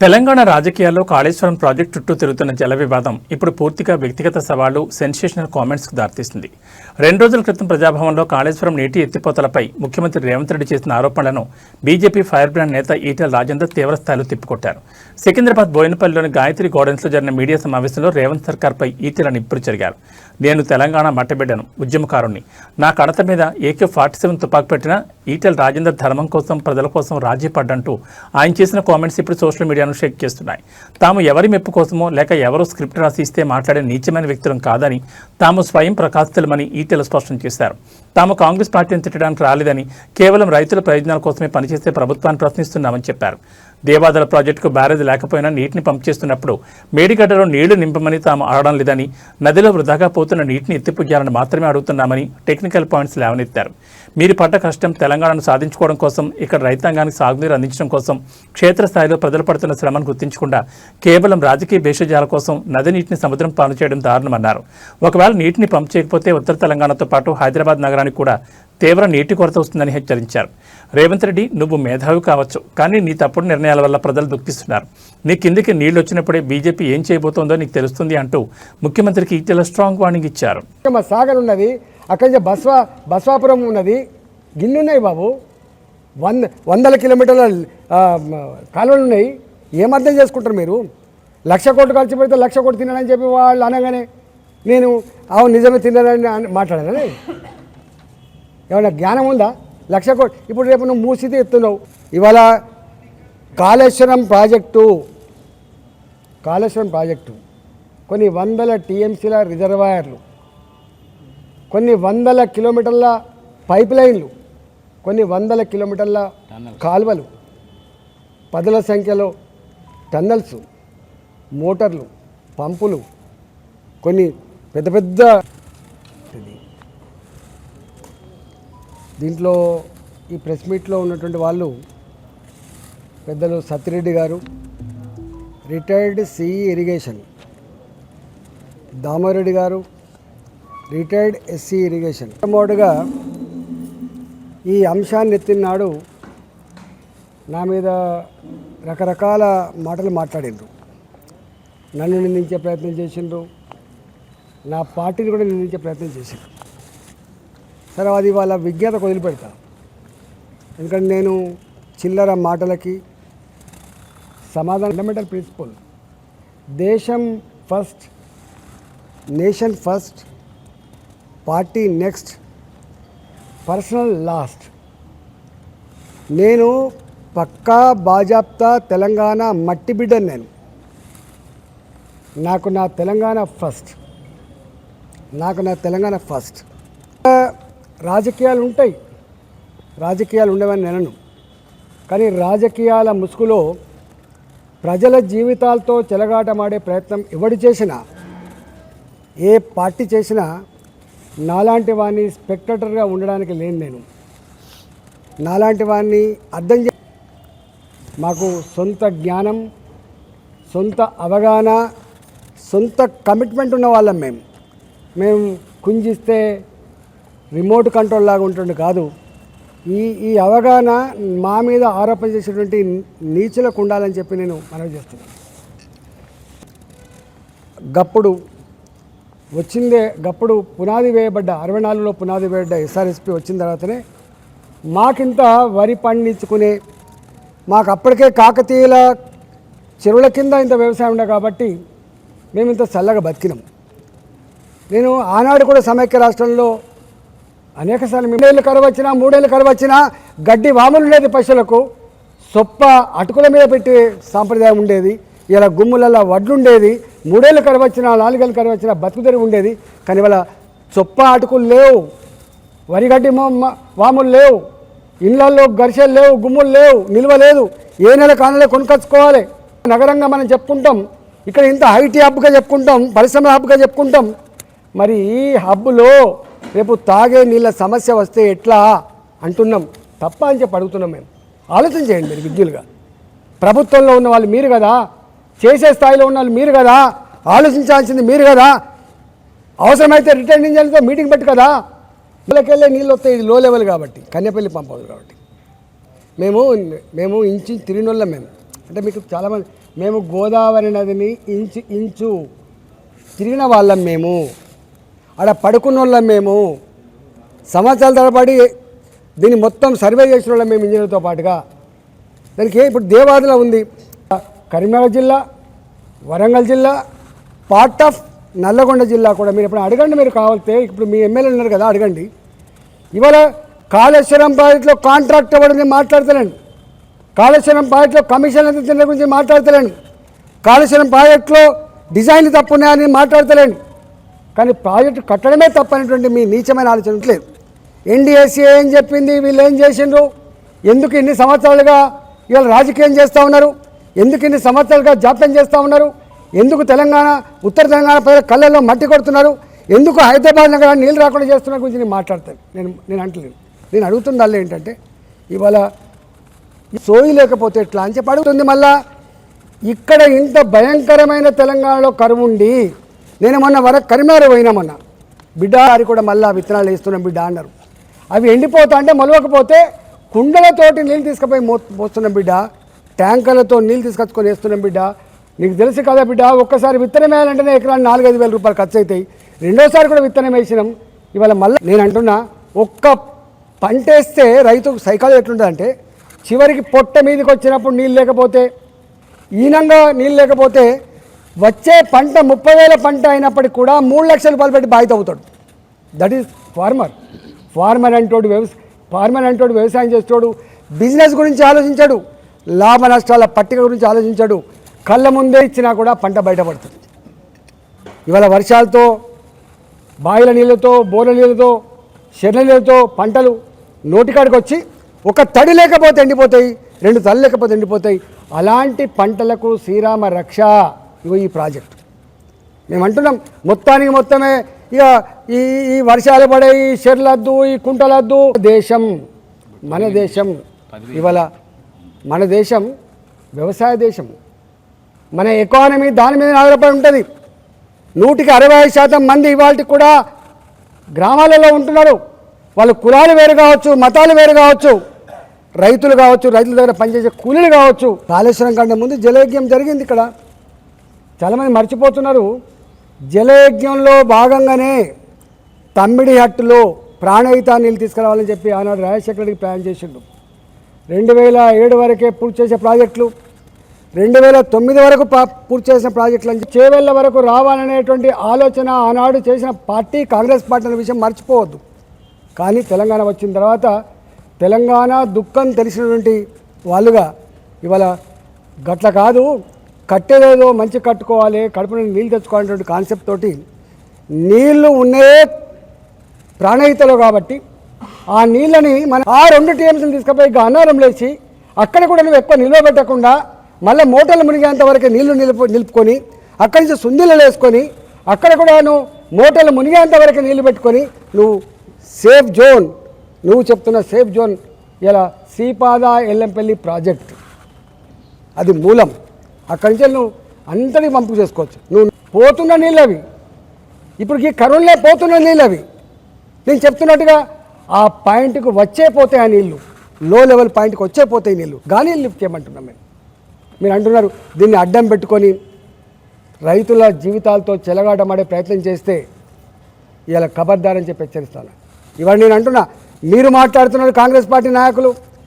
తెలంగాణ రాజకీయాల్లో కాళేశ్వరం ప్రాజెక్టు చుట్టూ తిరుగుతున్న జల వివాదం ఇప్పుడు పూర్తిగా వ్యక్తిగత సవాళ్లు, సెన్సేషనల్ కామెంట్స్కు దారితీస్తుంది. 2 రోజుల క్రితం ప్రజాభవన్లో కాళేశ్వరం నీటి ఎత్తిపోతలపై ముఖ్యమంత్రి రేవంత్ రెడ్డి చేసిన ఆరోపణలను బీజేపీ ఫైర్ బ్రాండ్ నేత ఈటెల రాజేందర్ తీవ్రస్థాయిలో తిప్పికొట్టారు. సికింద్రాబాద్ బోయినపల్లిలోని గాయత్రి గార్డెన్స్లో జరిగిన మీడియా సమావేశంలో రేవంత్ సర్కార్పై ఈటెల నిప్పులు చెరిగారు. నేను తెలంగాణ మట్టబిడ్డను, ఉద్యమకారుణ్ణి. నా కడత మీద AK-47 తుపాకు పెట్టిన ఈటెల రాజేందర్ ధర్మం కోసం, ప్రజల కోసం రాజీ పడ్డంటూ ఆయన చేసిన కామెంట్స్ ఇప్పుడు సోషల్ మీడియాను షేక్ చేస్తున్నాయి. తాము ఎవరి మెప్పు కోసమో లేక ఎవరో స్క్రిప్ట్ రాసి ఇస్తే మాట్లాడే నీచమైన వ్యక్తులం కాదని, తాము స్వయం ప్రకాశితులమని ఈటెల స్పష్టం చేశారు. తాము కాంగ్రెస్ పార్టీని తిట్టడానికి రాలేదని, కేవలం రైతుల ప్రయోజనాల కోసమే పనిచేసే ప్రభుత్వాన్ని ప్రశ్నిస్తున్నామని చెప్పారు. దేవాదల ప్రాజెక్టుకు బ్యారేజ్ లేకపోయినా నీటిని పంప్ చేస్తున్నప్పుడు మేడిగడ్డలో నీళ్లు నింపమని తాము అడగడం లేదని, నదిలో వృధాగా పోతున్న నీటిని ఎత్తిపుయ్యాలని మాత్రమే అడుగుతున్నామని టెక్నికల్ పాయింట్స్ లేవనెత్తారు. మీరు పడ్డ కష్టం తెలంగాణను సాధించుకోవడం కోసం, ఇక్కడ రైతాంగానికి సాగునీరు అందించడం కోసం, క్షేత్రస్థాయిలో ప్రజలు పడుతున్న శ్రమను గుర్తించకుండా కేవలం రాజకీయ భేషజాల కోసం నది నీటిని సముద్రం పాలు చేయడం దారుణమన్నారు. ఒకవేళ నీటిని పంప్ చేయకపోతే ఉత్తర తెలంగాణతో పాటు హైదరాబాద్ నగరానికి కూడా తీవ్ర నీటి కొరత వస్తుందని హెచ్చరించారు. రేవంత్ రెడ్డి, నువ్వు మేధావి కావచ్చు, కానీ నీ తప్పుడు నిర్ణయాల వల్ల ప్రజలు దుఃఖిస్తున్నారు. నీ కిందికి నీళ్లు వచ్చినప్పుడే బీజేపీ ఏం చేయబోతోందో నీకు తెలుస్తుంది అంటూ ముఖ్యమంత్రికి ఈటెల స్ట్రాంగ్ వార్నింగ్ ఇచ్చారు. సాగర్ ఉన్నది, అక్కడి నుంచి బస్వాపురం ఉన్నది, గిన్నున్నాయి బాబు, వందల కిలోమీటర్ల కాలువలు ఉన్నాయి. ఏమర్థం చేసుకుంటారు మీరు? 1,00,000 కోట్లు ఖర్చు పెడితే 1,00,000 కోట్లు తినని చెప్పి వాళ్ళు అనగానే నేను అవును నిజమే తినని మాట్లాడాను. ఏమన్నా జ్ఞానం ఉందా? 1,00,000 కోట్లు ఇప్పుడు రేపు నువ్వు మూసితే ఎత్తున్నావు. ఇవాళ కాళేశ్వరం ప్రాజెక్టు కొన్ని వందల TMCల రిజర్వాయర్లు, కొన్ని వందల కిలోమీటర్ల పైప్ లైన్లు, కొన్ని వందల కిలోమీటర్ల కాలువలు, పదుల సంఖ్యలో టన్నల్స్, మోటార్లు, పంపులు, కొన్ని పెద్ద పెద్ద దీంట్లో ఈ ప్రెస్ మీట్లో ఉన్నటువంటి వాళ్ళు పెద్దలు సత్యరెడ్డి గారు, రిటైర్డ్ CE ఇరిగేషన్, దామారెడ్డి గారు, రిటైర్డ్ SC ఇరిగేషన్. మొదటగా ఈ అంశాన్ని ఎత్తినాడు నా మీద రకరకాల మాటలు మాట్లాడిండ్రు. నన్ను నిందించే ప్రయత్నం చేసిండ్రు, నా పార్టీని కూడా నిందించే ప్రయత్నం చేసిండ్రు. సరే, అది వాళ్ళ విజ్ఞతకు వదిలిపెడతా. ఎందుకంటే నేను చిల్లర మాటలకి సమాధానం. ఫండమెంటల్ ప్రిన్సిపల్ దేశం first, nation first, party next, personal last. నేను పక్కా బాజాప్తా తెలంగాణ మట్టి బిడ్డను. నాకు నా తెలంగాణ ఫస్ట్. రాజకీయాలు ఉంటాయి, రాజకీయాలు ఉండవని నేను, కానీ రాజకీయాల ముసుగులో ప్రజల జీవితాలతో చెలగాటమాడే ప్రయత్నం ఎవడు చేసినా, ఏ పార్టీ చేసినా నాలాంటి వాడిని స్పెక్టేటర్గా ఉండడానికి లేను. నేను నాలాంటి వాడిని అర్థం మాకు సొంత జ్ఞానం, సొంత అవగాహన, సొంత కమిట్మెంట్ ఉన్న వాళ్ళం. మేము కుంజిస్తే రిమోట్ కంట్రోల్ లాగా ఉంటుండే కాదు. ఈ అవగాహన మా మీద ఆరోపణ చేసేటువంటి నీచులకు ఉండాలని చెప్పి నేను మనవి చేస్తున్నాను. గప్పుడు పునాది వేయబడ్డ 64లో పునాది వేయబడ్డ SRSP వచ్చిన తర్వాతనే మాకింత వరి పండించుకునే, మాకు అప్పటికే కాకతీయుల చెరువుల కింద ఇంత వ్యవసాయం ఉండే కాబట్టి మేము ఇంత చల్లగా బతికినాం. నేను ఆనాడు కూడా సమైక్య రాష్ట్రంలో అనేకసార్లు 3 ఏళ్ళు కరువు వచ్చినా, 3 ఏళ్ళు కరువు వచ్చినా గడ్డి వాములు ఉండేది, పశువులకు సొప్ప అటుకుల మీద పెట్టే సాంప్రదాయం ఉండేది. ఇలా గుమ్ములలో వడ్లు ఉండేది. 3 ఏళ్ళు కరువు వచ్చినా, 4 ఏళ్ళు కరువు వచ్చినా బతుకుదెరి ఉండేది. కానీ ఇవాళ చొప్ప అటుకులు లేవు, వరిగడ్డి వాములు లేవు, ఇళ్లలో గరిసెలు లేవు, గుమ్ములు లేవు, నిల్వ లేదు. ఏ నెల కానలే కొనుకొచ్చుకోవాలి. నగరంగా మనం చెప్పుకుంటాం, ఇక్కడ ఇంత ఐటీ హబ్గా చెప్పుకుంటాం, పరిశ్రమల హబ్గా చెప్పుకుంటాం. మరి ఈ హబ్బులో రేపు తాగే నీళ్ళ సమస్య వస్తే ఎట్లా అంటున్నాం, తప్ప అని చెప్పి అడుగుతున్నాం. మేము ఆలోచన చేయండి. మీరు విద్యులుగా ప్రభుత్వంలో ఉన్న వాళ్ళు మీరు కదా, చేసే స్థాయిలో ఉన్న వాళ్ళు మీరు కదా, ఆలోచించాల్సింది మీరు కదా. అవసరమైతే రిటర్న్ ఇంజన్తో మీటింగ్ పెట్టి కదా. ఇళ్ళకెళ్ళే నీళ్ళు వస్తాయి. ఇది లో లెవెల్ కాబట్టి, కన్యపల్లి పంప్ హౌస్ కాబట్టి మేము ఇంచు తిరిగినోళ్ళం. మేము అంటే మీకు చాలామంది మేము గోదావరి నదిని ఇంచు తిరిగిన వాళ్ళం, మేము ఆడ పడుకున్న వాళ్ళం, మేము సంవత్సరాల తరబడి దీన్ని మొత్తం సర్వే చేసిన వాళ్ళం మేము ఇంజనీర్తో పాటుగా. దానికి ఇప్పుడు దేవాదుల ఉంది, కరీంనగర్ జిల్లా, వరంగల్ జిల్లా, పార్ట్ ఆఫ్ నల్లగొండ జిల్లా కూడా. మీరు ఇప్పుడు అడగండి, మీరు కావాలితే ఇప్పుడు మీ ఎమ్మెల్యే ఉన్నారు కదా, అడగండి. ఇవాళ కాళేశ్వరం ప్రాజెక్టులో కాంట్రాక్ట్ అవ్వడం మాట్లాడతలేండి, కాళేశ్వరం ప్రాజెక్టులో కమిషన్ ఎంత గురించి మాట్లాడతలేండి, కాళేశ్వరం ప్రాజెక్టులో డిజైన్ తప్పున్నాయని మాట్లాడతలేండి. కానీ ప్రాజెక్టు కట్టడమే తప్పనేటువంటి మీ నీచమైన ఆలోచన లేదు. ఎన్డీఎస్సీ ఏం చెప్పింది, వీళ్ళు ఏం చేసిండ్రు, ఎందుకు ఇన్ని సంవత్సరాలుగా ఇవాళ రాజకీయం చేస్తూ ఉన్నారు, ఎందుకు ఇన్ని సంవత్సరాలుగా జాప్యం చేస్తూ ఉన్నారు, ఎందుకు తెలంగాణ ఉత్తర తెలంగాణ ప్రజల కళ్ళల్లో మట్టి కొడుతున్నారు, ఎందుకు హైదరాబాద్ నగరాన్ని నీళ్ళు రాకుండా చేస్తున్న గురించి నేను మాట్లాడతాను. నేను అంటలేను, నేను అడుగుతుంది అల్ల ఏంటంటే ఇవాళ సోయి లేకపోతే ఎట్లా అని చెప్పి అడుగుతుంది. మళ్ళా ఇక్కడ ఇంత భయంకరమైన తెలంగాణలో కరువు ఉండి, నేను మొన్న వరకు కరీంనగర్ పోయినా, మొన్న బిడ్డ అది కూడా మళ్ళీ విత్తనాలు వేస్తున్నాం బిడ్డ అన్నారు. అవి ఎండిపోతా అంటే మొలవకపోతే కుండలతోటి నీళ్ళు తీసుకుపోయి పోస్తున్నాం బిడ్డ, ట్యాంకర్లతో నీళ్ళు తీసుకొచ్చుకొని వేస్తున్నాం బిడ్డ. నీకు తెలుసు కదా బిడ్డ, ఒక్కసారి విత్తనం వేయాలంటేనే ఎకరాన్ని 4-5 వేల రూపాయలు ఖర్చు అవుతాయి. రెండోసారి కూడా విత్తనం వేసినాం. ఇవాళ మళ్ళీ నేను అంటున్నా, ఒక్క పంట వేస్తే రైతుకు సైకాలజీ ఎట్లుంటుందంటే, చివరికి పొట్ట మీదకి వచ్చినప్పుడు నీళ్ళు లేకపోతే, ఈనంగా నీళ్ళు లేకపోతే వచ్చే పంట 30,000 పంట అయినప్పటికీ కూడా 3 లక్షల రూపాయలు పెట్టి బాధ్యత అవుతాడు. That is farmer. ఫార్మర్ అంటోడు వ్యవసాయం చేస్తాడు, బిజినెస్ గురించి ఆలోచించాడు, లాభ నష్టాల పట్టిక గురించి ఆలోచించాడు. కళ్ళ ముందే ఇచ్చినా కూడా పంట బయటపడుతుంది. ఇవాళ వర్షాలతో, బావిల నీళ్ళతో, బోర్ల నీళ్ళతో, చెర్ల నీళ్ళతో పంటలు నోటికాడికి వచ్చి ఒక తడి లేకపోతే ఎండిపోతాయి, 2 తడి లేకపోతే ఎండిపోతాయి. అలాంటి పంటలకు శ్రీరామ రక్ష ఇగో ఈ ప్రాజెక్టు. మేము అంటున్నాం, మొత్తమే ఇక ఈ వర్షాలు పడే, ఈ చెర్లద్దు, ఈ కుంటలద్దు. మన దేశం ఇవాళ మన దేశం వ్యవసాయ దేశం. మన ఎకానమీ దాని మీద ఆధారపడి ఉంటుంది. 65% మంది ఇవాళకి కూడా గ్రామాలలో ఉంటున్నారు. వాళ్ళు కులాలు వేరు కావచ్చు, మతాలు వేరు కావచ్చు, రైతులు కావచ్చు, రైతుల దగ్గర పనిచేసే కూలీలు కావచ్చు. కాళేశ్వరం కంటే ముందు జలయజ్ఞం జరిగింది ఇక్కడ. చాలామంది మర్చిపోతున్నారు. జలయజ్ఞంలో భాగంగానే తమ్మిడి హట్టులో ప్రాణహిత నీళ్ళు తీసుకురావాలని చెప్పి ఆనాడు రాజశేఖర రెడ్డికి ప్లాన్ చేసిండు. 2007 వరకే పూర్తి చేసే ప్రాజెక్టులు, 2009 వరకు పూర్తి చేసిన ప్రాజెక్టులు అని చేవెళ్ళ వరకు రావాలనేటువంటి ఆలోచన ఆనాడు చేసిన పార్టీ కాంగ్రెస్ పార్టీ అనే విషయం మర్చిపోవద్దు. కానీ తెలంగాణ వచ్చిన తర్వాత తెలంగాణ దుఃఖం తెలిసినటువంటి వాళ్ళుగా ఇవాళ గట్ల కాదు, కట్టేదేదో మంచి కట్టుకోవాలి, కడుపు నుండి నీళ్ళు తెచ్చుకోవాలనేటువంటి కాన్సెప్ట్ తోటి నీళ్లు ఉన్నే ప్రాణహితలో కాబట్టి ఆ నీళ్ళని మన ఆ 2 టీఎంసీలు తీసుకుపోయి అన్నారం లేచి అక్కడ కూడా నువ్వు ఎక్కువ నిల్వ పెట్టకుండా మళ్ళీ మోటార్లు మునిగేంత వరకు నీళ్లు నిలుపుకొని అక్కడి నుంచి సుందీలు వేసుకొని అక్కడ కూడా నువ్వు మోటార్లు మునిగేంత వరకు నీళ్లు పెట్టుకొని నువ్వు సేఫ్ జోన్, నువ్వు చెప్తున్న సేఫ్ జోన్ ఇలా శ్రీపాద ఎల్లంపల్లి ప్రాజెక్ట్ అది మూలం. అక్కడి నుంచి నువ్వు అంతటి పంపు చేసుకోవచ్చు. నువ్వు పోతున్న నీళ్ళు అవి, ఇప్పుడు ఈ కరువులే పోతున్న నీళ్ళు అవి. నేను చెప్తున్నట్టుగా ఆ పాయింట్కి వచ్చే పోతాయి ఆ నీళ్ళు, లో లెవెల్ పాయింట్కి వచ్చే పోతాయి నీళ్ళు. గానీ లిఫ్ట్ చేయమంటున్నాం మీరు అంటున్నారు. దీన్ని అడ్డం పెట్టుకొని రైతుల జీవితాలతో చెలగాటమాడే ప్రయత్నం చేస్తే ఇలా ఖబర్దారని చెప్పి హెచ్చరిస్తాను. ఇవాళ నేను అంటున్నా, మీరు మాట్లాడుతున్నారు కాంగ్రెస్ పార్టీ నాయకులు,